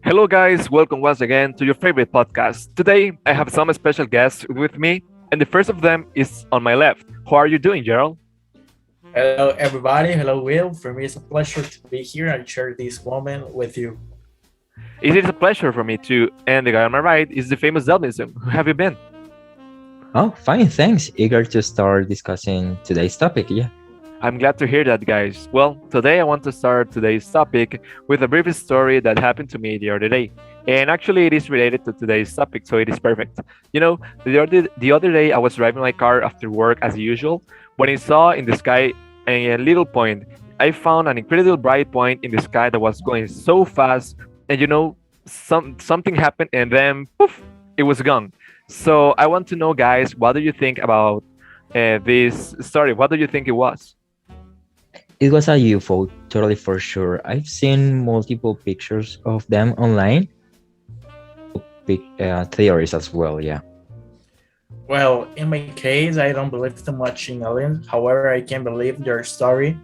Hello, guys. Welcome once again to your favorite podcast. Today, I have some special guests with me, and the first of them is on my left. How are you doing, Gerald? Hello, everybody. Hello, Will. For me, it's a pleasure to be here and share this moment with you. It is a pleasure for me too. And the guy on my right is the famous Delvinson. How have you been? Oh, fine, thanks. Eager to start discussing today's topic. Yeah. I'm glad to hear that, guys. Well, today I want to start today's topic with a brief story that happened to me the other day. And actually, it is related to today's topic, so it is perfect. The other day I was driving my car after work as usual when I saw in the sky a little point. I found an incredibly bright point in the sky that was going so fast, and something happened, and then poof, it was gone. So I want to know, guys, what do you think about this story? What do you think it was? It was a UFO, totally for sure. I've seen multiple pictures of them online, theories as well. Yeah. Well, in my case, I don't believe too much in aliens. However, I can believe their story.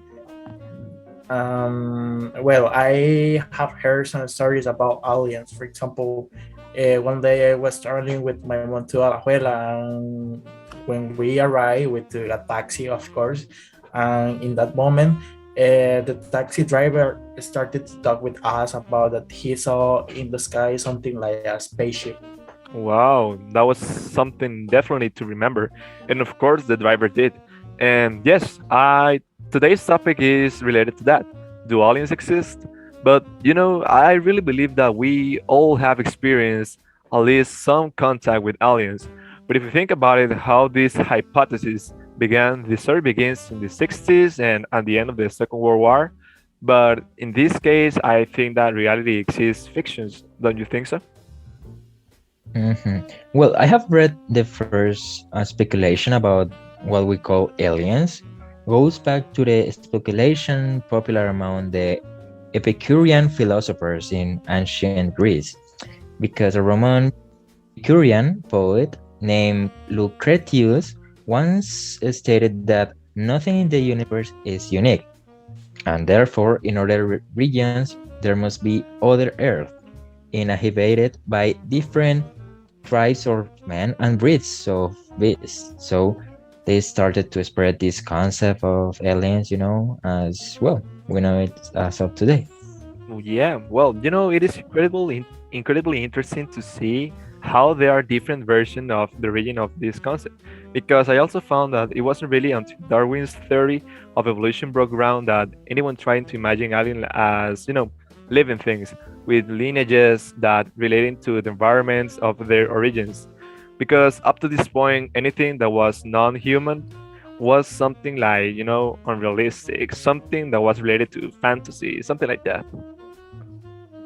I have heard some stories about aliens. For example, one day I was traveling with my mom to Alajuela, and when we arrived, we took a taxi, of course. And in that moment, the taxi driver started to talk with us about that he saw in the sky something like a spaceship. Wow, that was something definitely to remember. And of course, the driver did. And yes, I today's topic is related to that. Do aliens exist? But I really believe that we all have experienced at least some contact with aliens. But if you think about it, how this hypothesis began, the story begins in the 60s and at the end of the Second World War. But in this case, I think that reality exists fictions. Don't you think so? Well, I have read the first speculation about what we call aliens. Goes back to the speculation popular among the Epicurean philosophers in ancient Greece, because a Roman Epicurean poet named Lucretius once stated that nothing in the universe is unique, and therefore, in other regions, there must be other Earth, inhabited by different tribes of men and breeds of beasts. So they started to spread this concept of aliens, as well. We know it as of today. Yeah, well, it is incredibly interesting to see how there are different versions of the origin of this concept. Because I also found that it wasn't really until Darwin's theory of evolution broke ground that anyone trying to imagine alien as, living things with lineages that relating to the environments of their origins. Because up to this point, anything that was non-human was something like, unrealistic, something that was related to fantasy, something like that.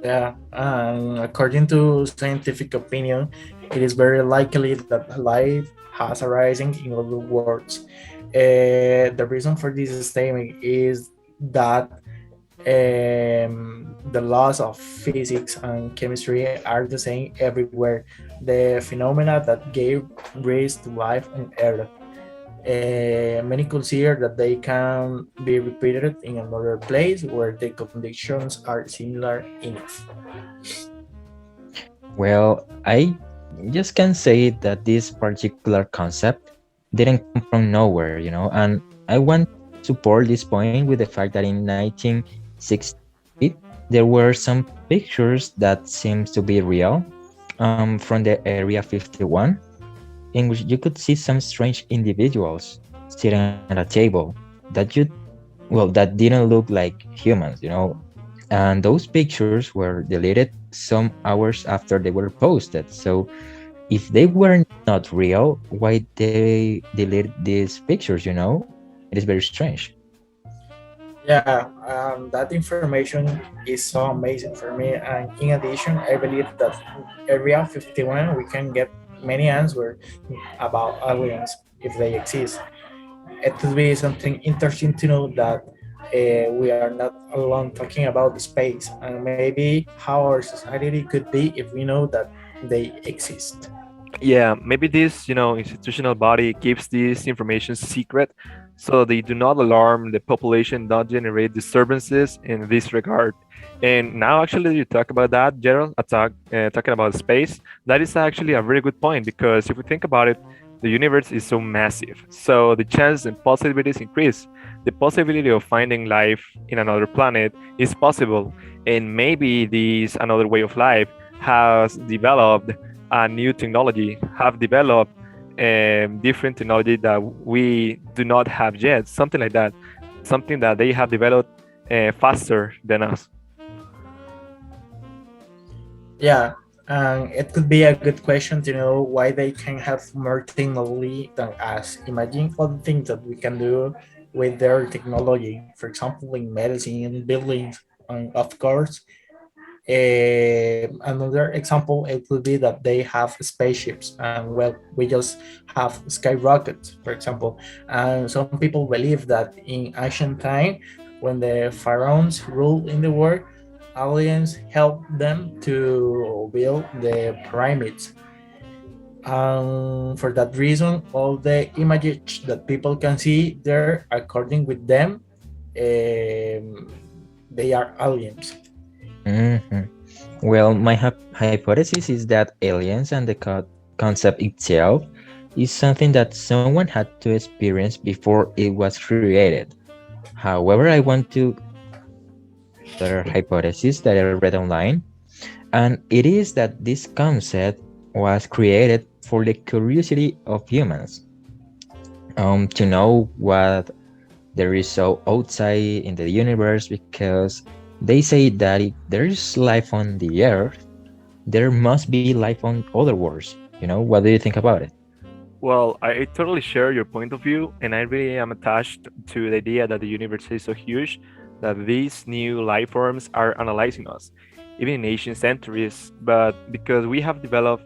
Yeah, and according to scientific opinion, it is very likely that life has arisen in other worlds. The reason for this statement is that the laws of physics and chemistry are the same everywhere. The phenomena that gave rise to life on Earth. Many consider that they can be repeated in another place where the conditions are similar enough. Well, I just can say that this particular concept didn't come from nowhere, and I want to support this point with the fact that in 1968 there were some pictures that seems to be real from the Area 51, in which you could see some strange individuals sitting at a table that didn't look like humans, and those pictures were deleted some hours after they were posted. So if they were not real, why they delete these pictures? It is very strange. Yeah, that information is so amazing for me. And in addition, I believe that Area 51 we can get many answers about aliens if they exist. It would be something interesting to know that we are not alone talking about space and maybe how our society could be if we know that they exist. Yeah, maybe this institutional body keeps this information secret so they do not alarm the population, not generate disturbances in this regard. And now, actually, you talk about that, Gerald, talking about space. That is actually a very good point because if we think about it, the universe is so massive. So the chances and possibilities increase. The possibility of finding life in another planet is possible. And maybe this another way of life has developed a new technology, have developed different technology that we do not have yet, something like that, something that they have developed faster than us. Yeah, and it could be a good question to know why they can have more technology than us. Imagine all the things that we can do with their technology. For example, in medicine, buildings, and of course, another example it could be that they have spaceships, and well, we just have skyrockets, for example. And some people believe that in ancient time, when the pharaohs ruled in the world, aliens helped them to build the pyramids. For that reason, all the images that people can see there, according with them, they are aliens. Mhm. Well, my hypothesis is that aliens and the concept itself is something that someone had to experience before it was created. However, I want to another hypothesis that I read online, and it is that this concept was created for the curiosity of humans, to know what there is so outside in the universe, because they say that if there is life on the earth, there must be life on other worlds. What do you think about it? Well, I totally share your point of view, and I really am attached to the idea that the universe is so huge that these new life forms are analyzing us, even in ancient centuries. But because we have developed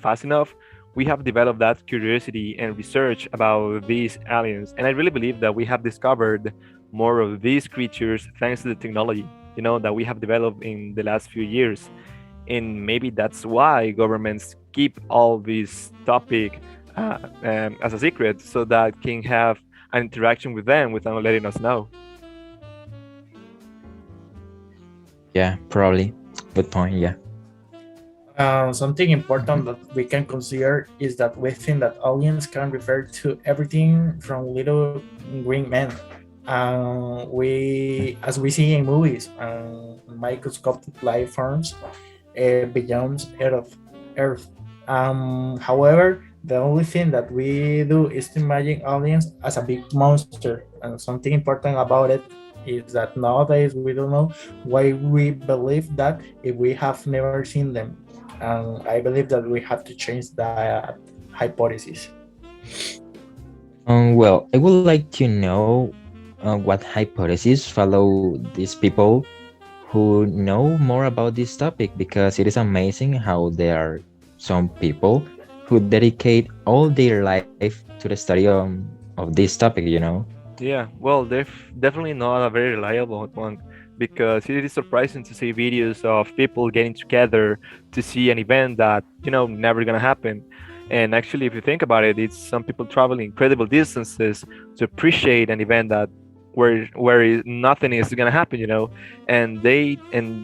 fast enough, we have developed that curiosity and research about these aliens. And I really believe that we have discovered more of these creatures thanks to the technology, that we have developed in the last few years. And maybe that's why governments keep all this topic as a secret so that can have an interaction with them without letting us know. Yeah, probably. Good point. Yeah. Something important that we can consider is that we think that aliens can refer to everything from little green men. As we see in movies, microscopic life forms beyond Earth. However, the only thing that we do is to imagine aliens as a big monster. And something important about it is that nowadays we don't know why we believe that if we have never seen them. And I believe that we have to change that hypothesis. Well, I would like to know what hypotheses follow these people who know more about this topic, because it is amazing how there are some people who dedicate all their life to the study of this topic. Yeah, well, they're definitely not a very reliable one because it is surprising to see videos of people getting together to see an event that, never gonna happen. And actually, if you think about it, it's some people traveling incredible distances to appreciate an event that nothing is gonna happen, and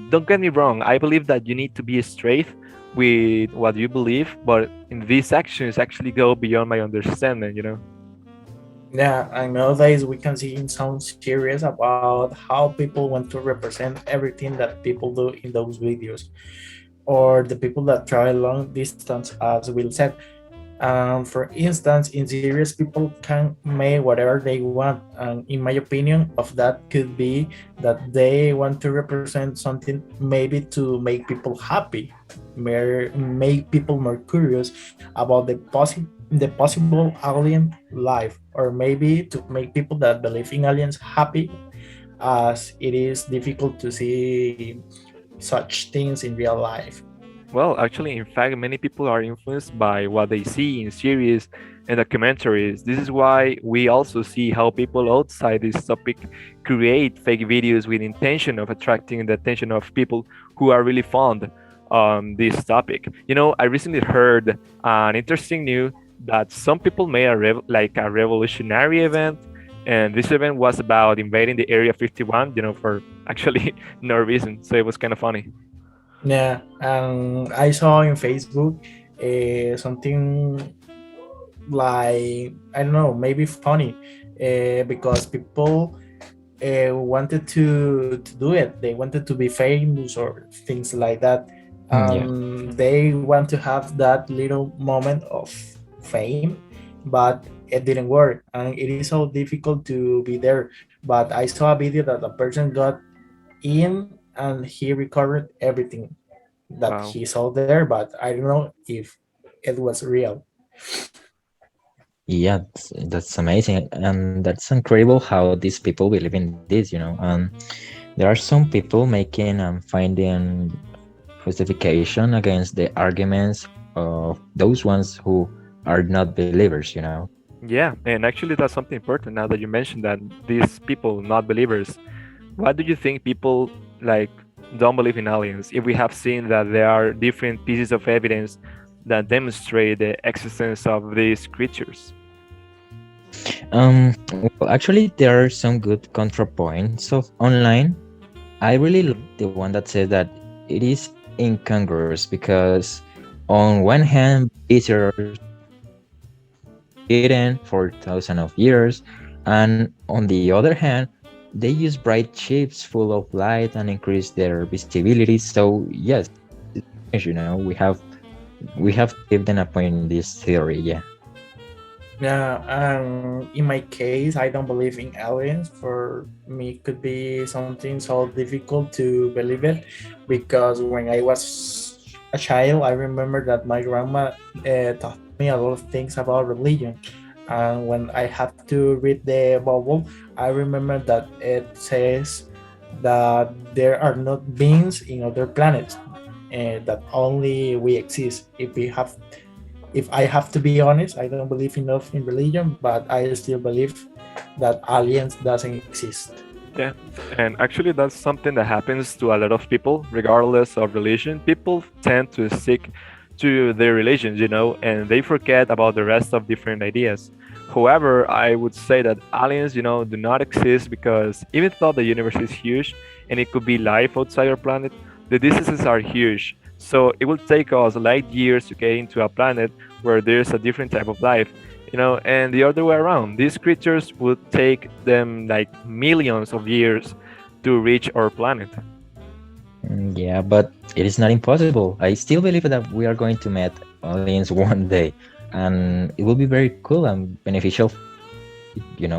don't get me wrong, I believe that you need to be straight with what you believe, but in these actions actually go beyond my understanding. Yeah, and nowadays we can see in some series about how people want to represent everything that people do in those videos, or the people that travel long distance, as Will said. For instance, in series, people can make whatever they want, and in my opinion, of that could be that they want to represent something, maybe to make people happy, make people more curious about the possible alien life, or maybe to make people that believe in aliens happy, as it is difficult to see such things in real life. Well, actually, in fact, many people are influenced by what they see in series and documentaries. This is why we also see how people outside this topic create fake videos with intention of attracting the attention of people who are really fond on this topic. I recently heard an interesting news that some people made like a revolutionary event And this event was about invading the Area 51, for actually no reason. So it was kind of funny. Yeah, and I saw in Facebook something like, I don't know, maybe funny, because people wanted to do it. They wanted to be famous or things like that. Yeah. They want to have that little moment of fame, but it didn't work, and it is so difficult to be there. But I saw a video that a person got in and he recovered everything that Wow. he saw there, but I don't know if it was real. Yeah, that's amazing, and that's incredible how these people believe in this. There are some people making and finding justification against the arguments of those ones who are not believers. Yeah, and actually that's something important now that you mentioned that these people, not believers, why do you think people like don't believe in aliens if we have seen that there are different pieces of evidence that demonstrate the existence of these creatures? Well, actually, there are some good contrapoints of online. I really like Hmm. the one that says that it is incongruous because, on one hand, visitors hidden for thousands of years, and on the other hand, they use bright chips full of light and increase their visibility. So yes, we have to give them a point in this theory. Yeah. Yeah, in my case, I don't believe in aliens. For me, it could be something so difficult to believe it, because when I was a child, I remember that my grandma taught me a lot of things about religion. And when I have to read the Bible, I remember that it says that there are not beings in other planets, and that only we exist. If I have to be honest, I don't believe enough in religion, but I still believe that aliens doesn't exist. Yeah, and actually, that's something that happens to a lot of people, regardless of religion. People tend to stick to their religions, and they forget about the rest of different ideas. However, I would say that aliens, do not exist because even though the universe is huge and it could be life outside our planet, the distances are huge. So it will take us light years to get into a planet where there's a different type of life, and the other way around. These creatures would take them like millions of years to reach our planet. Yeah, but it is not impossible. I still believe that we are going to meet aliens one day, and it will be very cool and beneficial,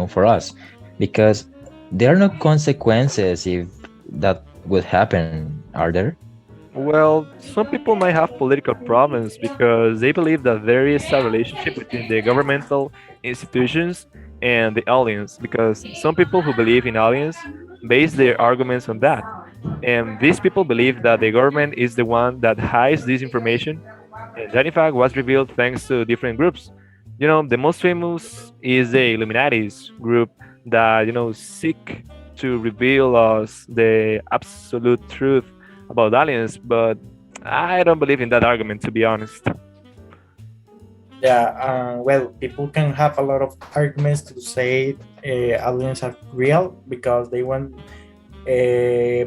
for us, because there are no consequences if that would happen, are there? Well, some people might have political problems because they believe that there is a relationship between the governmental institutions and the aliens, because some people who believe in aliens base their arguments on that. And these people believe that the government is the one that hides this information, and that in fact was revealed thanks to different groups. The most famous is the Illuminati's group that seek to reveal us the absolute truth about aliens, but I don't believe in that argument, to be honest. Yeah, well, people can have a lot of arguments to say aliens are real because they want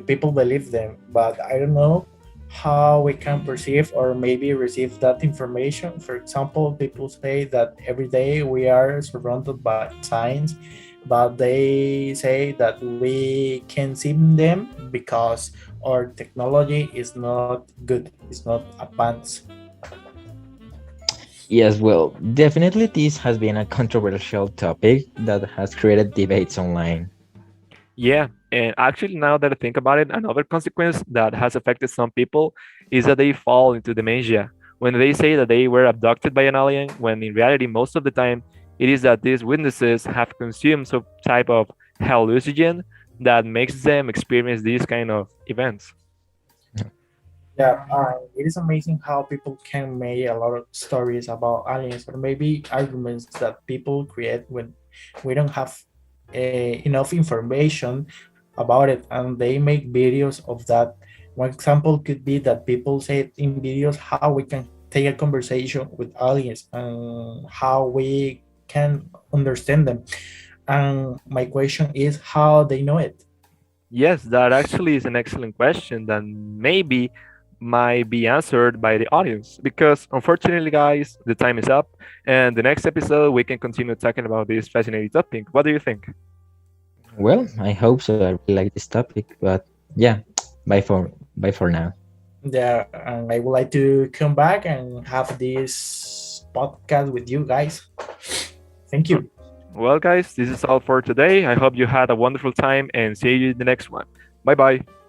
people believe them, but I don't know how we can perceive or maybe receive that information. For example, people say that every day we are surrounded by signs, but they say that we can see them because our technology is not good, it's not advanced. Yes, well, definitely this has been a controversial topic that has created debates online. Yeah, and actually, now that I think about it, another consequence that has affected some people is that they fall into dementia. When they say that they were abducted by an alien, when in reality, most of the time, it is that these witnesses have consumed some type of hallucinogen that makes them experience these kind of events. Yeah, it is amazing how people can make a lot of stories about aliens or maybe arguments that people create when we don't have enough information about it, and they make videos of that. One example could be that people say in videos how we can take a conversation with aliens and how we can understand them. And my question is how they know it. Yes, that actually is an excellent question that maybe might be answered by the audience because unfortunately, guys, the time is up. And the next episode, we can continue talking about this fascinating topic. What do you think? Well, I hope so. I really like this topic, but yeah, bye for now. Yeah, and I would like to come back and have this podcast with you guys. Thank Uh, you. Well, guys, this is all for today. I hope you had a wonderful time and see you in the next one. Bye bye.